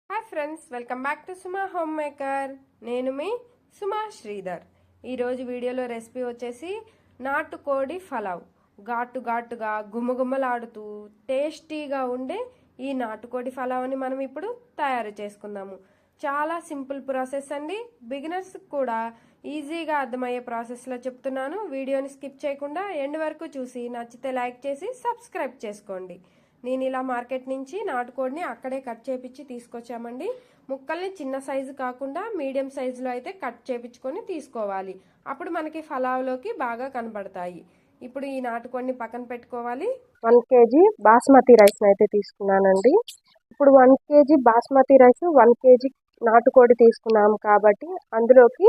Hi friends, welcome back to Suma home maker. నేను మీ సుమా శ్రీధర్. ఈరోజు వీడియోలో రెసిపీ వచ్చేసి నాటుకోడి పలావ్. ఘాటుగా గుమగుమలాడుతూ టేస్టీగా ఉండే ఈ నాటుకోడి పలావ్ని మనం ఇప్పుడు తయారు చేసుకుందాము. చాలా సింపుల్ ప్రాసెస్ అండి. బిగినర్స్ కూడా ఈజీగా అర్థమయ్యే ప్రాసెస్లో చెప్తున్నాను. వీడియోని స్కిప్ చేయకుండా ఎండ్ వరకు చూసి నచ్చితే లైక్ చేసి సబ్స్క్రైబ్ చేసుకోండి. నేను ఇలా మార్కెట్ నుంచి నాటుకోడిని అక్కడే కట్ చేపించి తీసుకొచ్చామండి. ముక్కల్ని చిన్న సైజు కాకుండా మీడియం సైజులో అయితే కట్ చేపించుకొని తీసుకోవాలి. అప్పుడు మనకి పలావ్లోకి బాగా కనబడతాయి. ఇప్పుడు ఈ నాటుకోడిని పక్కన పెట్టుకోవాలి. 1 kg బాస్మతి రైస్ అయితే తీసుకున్నానండి. ఇప్పుడు 1 kg బాస్మతి రైస్ 1 kg నాటుకోడి తీసుకున్నాము కాబట్టి అందులోకి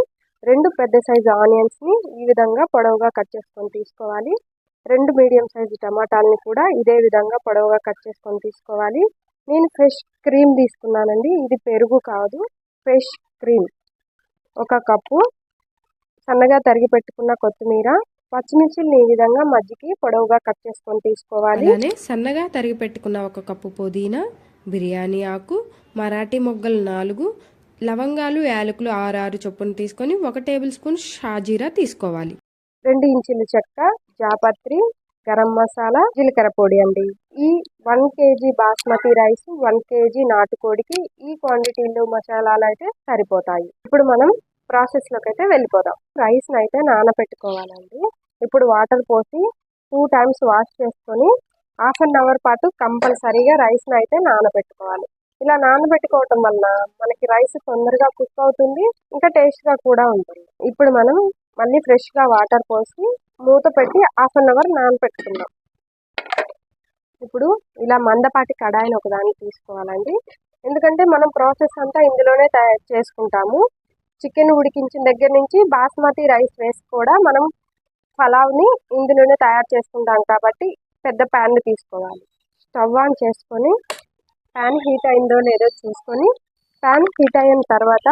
2 పెద్ద సైజు ఆనియన్స్ని ఈ విధంగా పొడవుగా కట్ చేసుకొని తీసుకోవాలి. 2 మీడియం సైజు టమాటాలని కూడా ఇదే విధంగా పొడవుగా కట్ చేసుకొని తీసుకోవాలి. నేను ఫ్రెష్ క్రీమ్ తీసుకున్నానండి. ఇది పెరుగు కాదు, ఫ్రెష్ క్రీమ్. 1 కప్పు సన్నగా తరిగి పెట్టుకున్న కొత్తిమీర, పచ్చిమిర్చిని ఈ విధంగా మధ్యకి పొడవుగా కట్ చేసుకొని తీసుకోవాలి. అలానే సన్నగా తరిగి పెట్టుకున్న 1 కప్పు పుదీనా, బిర్యానీ ఆకు, మరాఠీ మొగ్గలు 4, లవంగాలు యాలకులు 6 చొప్పున తీసుకొని 1 టేబుల్ స్పూన్ షాజీరా తీసుకోవాలి. 2 ఇంచుల చెక్క, జాపత్రి, గరం మసాలా, జీలకర్ర పొడి అండి. ఈ 1 kg బాస్మతి రైస్ 1 kg నాటుకోడికి ఈ క్వాంటిటీలో మసాలాలు అయితే సరిపోతాయి. ఇప్పుడు మనం ప్రాసెస్లోకి అయితే వెళ్ళిపోదాం. రైస్ని అయితే నానబెట్టుకోవాలండి. ఇప్పుడు వాటర్ పోసి 2 times వాష్ చేసుకొని 1/2 hour పాటు కంపల్సరీగా రైస్ని అయితే నానబెట్టుకోవాలి. ఇలా నానబెట్టుకోవటం వల్ల మనకి రైస్ తొందరగా కుక్ అవుతుంది, ఇంకా టేస్ట్గా కూడా ఉంటుంది. ఇప్పుడు మనం మళ్ళీ ఫ్రెష్గా వాటర్ పోసి మూత పెట్టి 1/2 hour నానబెట్టుకుందాం. ఇప్పుడు ఇలా మందపాటి కడాయిని ఒకదాన్ని తీసుకోవాలండి. ఎందుకంటే మనం ప్రాసెస్ అంతా ఇందులోనే తయారు చేసుకుంటాము. చికెన్ ఉడికించిన దగ్గర నుంచి బాస్మతి రైస్ వేసి కూడా మనం పలావ్ని ఇందులోనే తయారు చేసుకుంటాం కాబట్టి పెద్ద ప్యాన్ తీసుకోవాలి. స్టవ్ ఆన్ చేసుకొని ప్యాన్ హీట్ అయిందో లేదో చూసుకొని, ప్యాన్ హీట్ అయిన తర్వాత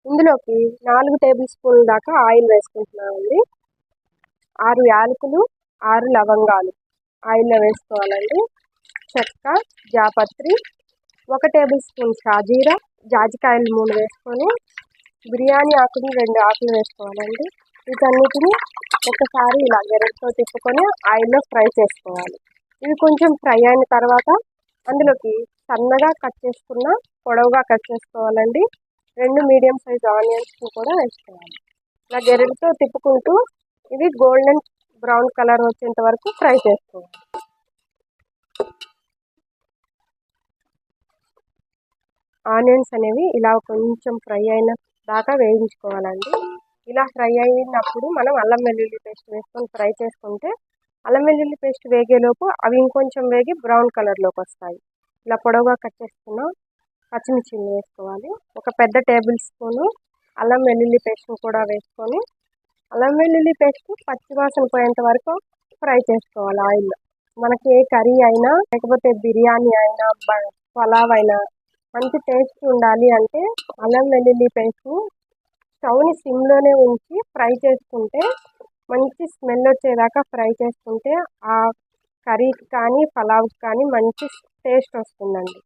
ఇందులోకి 4 టేబుల్ స్పూన్ల దాకా ఆయిల్ వేసుకుంటున్నామండి. 6 యాలకులు, 6 లవంగాలు ఆయిల్లో వేసుకోవాలండి. చెక్క, జాపత్రి, 1 టేబుల్ స్పూన్ షాజీరా, జాజికాయలు 3 వేసుకొని, బిర్యానీ ఆకుని 2 ఆకులు వేసుకోవాలండి. వీటన్నిటిని ఒకసారి ఇలా గెరటితో తిప్పుకొని ఆయిల్లో ఫ్రై చేసుకోవాలి. ఇవి కొంచెం ఫ్రై అయిన తర్వాత అందులోకి సన్నగా కట్ చేసుకున్న పొడవుగా కట్ చేసుకోవాలండి 2 మీడియం సైజ్ ఆనియన్స్ని కూడా వేసుకోవాలి. ఇలా గెరటితో తిప్పుకుంటూ ఇవి గోల్డెన్ బ్రౌన్ కలర్ వచ్చేంత వరకు ఫ్రై చేసుకోవాలి. ఆనియన్స్ అనేవి ఇలా కొంచెం ఫ్రై అయిన దాకా వేయించుకోవాలండి. ఇలా ఫ్రై అయినప్పుడు మనం అల్లం వెల్లుల్లి పేస్ట్ వేసుకొని ఫ్రై చేసుకుంటే అల్లం వెల్లుల్లి పేస్ట్ వేగేలోపు అవి ఇంకొంచెం వేగి బ్రౌన్ కలర్లోకి వస్తాయి. ఇలా పొడవుగా కట్ చేసుకున్న పచ్చిమిర్చిని వేసుకోవాలి. 1 పెద్ద టేబుల్ స్పూను అల్లం వెల్లుల్లి పేస్ట్ని కూడా వేసుకొని అల్లం వెల్లుల్లి పేస్ట్ పచ్చివాసన పోయేంత వరకు ఫ్రై చేసుకోవాలి ఆయిల్లో. మనకి ఏ కర్రీ అయినా లేకపోతే బిర్యానీ అయినా పలావ్ అయినా మంచి టేస్ట్ ఉండాలి అంటే అల్లం వెల్లుల్లి పేస్ట్ని స్టవ్ని సిమ్లోనే ఉంచి ఫ్రై చేసుకుంటే మంచి స్మెల్ వచ్చేదాకా ఫ్రై చేసుకుంటే ఆ కర్రీకి కానీ పలావ్కి కానీ మంచి టేస్ట్ వస్తుందండి.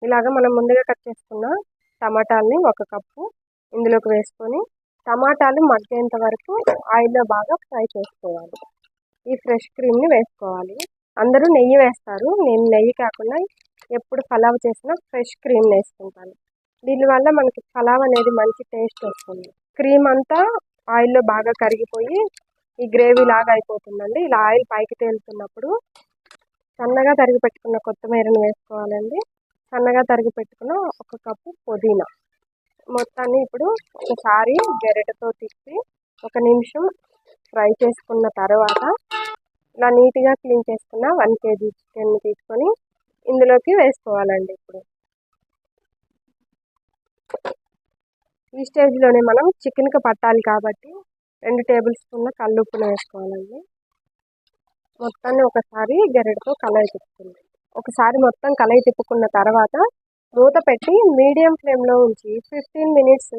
ఇలాగ మనం ముందుగా కట్ చేసుకున్న టమాటాలని 1 కప్పు ఇందులోకి వేసుకొని టమాటాలు మగ్గేంత వరకు ఆయిల్లో బాగా ఫ్రై చేసుకోవాలి. ఈ ఫ్రెష్ క్రీమ్ని వేసుకోవాలి. అందరూ నెయ్యి వేస్తారు, నేను నెయ్యి కాకుండా ఎప్పుడు పలావ్ చేసినా ఫ్రెష్ క్రీమ్ వేసుకుంటాను. దీనివల్ల మనకి పలావ్ అనేది మంచి టేస్ట్ వస్తుంది. క్రీమ్ అంతా ఆయిల్లో బాగా కరిగిపోయి ఈ గ్రేవీ లాగా అయిపోతుందండి. ఇలా ఆయిల్ పైకి తేలుతున్నప్పుడు సన్నగా తరిగి పెట్టుకున్న కొత్తిమీరని వేసుకోవాలండి. సన్నగా తరిగి పెట్టుకున్న 1 కప్పు పుదీనా మొత్తాన్ని ఇప్పుడు ఒకసారి గెరటితో తిప్పి 1 నిమిషం ఫ్రై చేసుకున్న తర్వాత ఇలా నీట్గా క్లీన్ చేసుకున్న 1 kg చికెన్ని తీసుకొని ఇందులోకి వేసుకోవాలండి. ఇప్పుడు ఈ స్టేజ్లోనే మనం చికెన్కి పట్టాలి కాబట్టి 2 టేబుల్ స్పూన్ల కల్లుప్పును వేసుకోవాలండి. మొత్తాన్ని ఒకసారి గెరటితో కలయి తిప్పుకుంది. ఒకసారి మొత్తం కలయి తిప్పుకున్న తర్వాత మూత పెట్టి మీడియం ఫ్లేమ్లో ఉంచి 15 minutes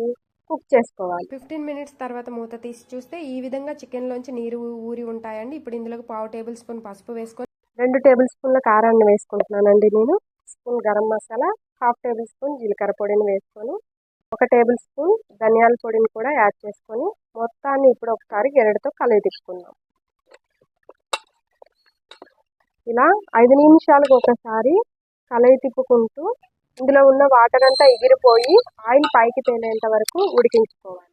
కుక్ చేసుకోవాలి. 15 minutes తర్వాత మూత తీసి చూస్తే ఈ విధంగా చికెన్లోంచి నీరు ఊరి ఉంటాయండి. ఇప్పుడు ఇందులోకి 1/2 టేబుల్ స్పూన్ పసుపు వేసుకొని 2 టేబుల్ స్పూన్ల కారాన్ని వేసుకుంటున్నానండి. నేను spoon garam masala, half table spoon జీలకర్ర పొడిని వేసుకొని 1 టేబుల్ స్పూన్ ధనియాల పొడిని కూడా యాడ్ చేసుకొని మొత్తాన్ని ఇప్పుడు ఒకసారి గెరటితో కలిపి తిప్పుకుందాం. ఇలా 5 నిమిషాలకు ఒకసారి కలయి తిప్పుకుంటూ ఇందులో ఉన్న వాటర్ అంతా ఎగిరిపోయి ఆయిల్ పైకి తేలేంత వరకు ఉడికించుకోవాలి.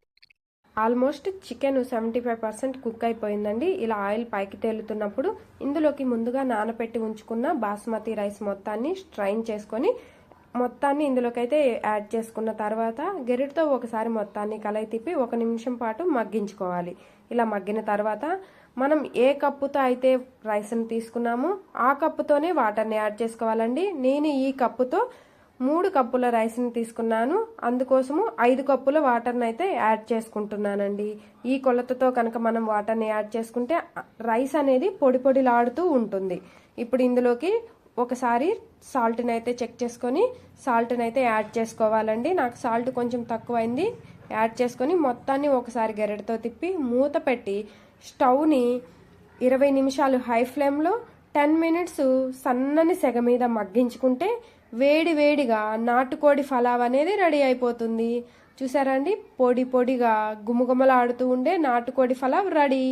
ఆల్మోస్ట్ చికెన్ 75% కుక్ అయిపోయిందండి. ఇలా ఆయిల్ పైకి తేలుతున్నప్పుడు ఇందులోకి ముందుగా నానబెట్టి ఉంచుకున్న బాస్మతి రైస్ మొత్తాన్ని స్ట్రైన్ చేసుకొని మొత్తాన్ని ఇందులోకి అయితే యాడ్ చేసుకున్న తర్వాత గెరిటితో ఒకసారి మొత్తాన్ని కలయి తిప్పి 1 నిమిషం పాటు మగ్గించుకోవాలి. ఇలా మగ్గిన తర్వాత మనం ఏ కప్పుతో అయితే రైస్ని తీసుకున్నామో ఆ కప్పుతోనే వాటర్ని యాడ్ చేసుకోవాలండి. నేను ఈ కప్పుతో 3 కప్పుల రైస్ని తీసుకున్నాను, అందుకోసము 5 కప్పుల వాటర్ని అయితే యాడ్ చేసుకుంటున్నానండి. ఈ కొలతతో కనుక మనం వాటర్ని యాడ్ చేసుకుంటే రైస్ అనేది పొడి పొడిలాడుతూ ఉంటుంది. ఇప్పుడు ఇందులోకి ఒకసారి సాల్ట్ని అయితే చెక్ చేసుకొని సాల్ట్ని అయితే యాడ్ చేసుకోవాలండి. నాకు సాల్ట్ కొంచెం తక్కువైంది. యాడ్ చేసుకొని మొత్తాన్ని ఒకసారి గెరటితో తిప్పి మూత పెట్టి స్టవ్ని 20 నిమిషాలు హై ఫ్లేమ్లో 10 మినిట్స్ సన్నని సెగ మీద మగ్గించుకుంటే వేడి వేడిగా నాటుకోడి ఫలావ్ అనేది రెడీ అయిపోతుంది. చూసారా అండి, పొడి పొడిగా గుమగుమలాడుతూ ఉండే నాటుకోడి ఫలావ్ రెడీ.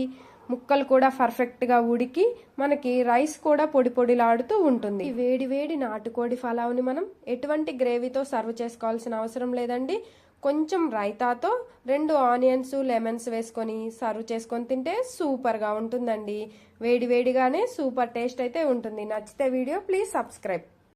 ముక్కలు కూడా పర్ఫెక్ట్గా ఉడికి మనకి రైస్ కూడా పొడి పొడిలాడుతూ ఉంటుంది. ఈ వేడి వేడి నాటుకోడి ఫలావ్ని మనం ఎటువంటి గ్రేవీతో సర్వ్ చేసుకోవాల్సిన అవసరం లేదండి. కొంచెం రైతాతో 2 ఆనియన్స్ లెమన్స్ వేసుకొని సర్వ్ చేసుకొని తింటే సూపర్గా ఉంటుందండి. వేడి వేడిగానే సూపర్ టేస్ట్ అయితే ఉంటుంది. నచ్చితే వీడియో ప్లీజ్ సబ్స్క్రైబ్.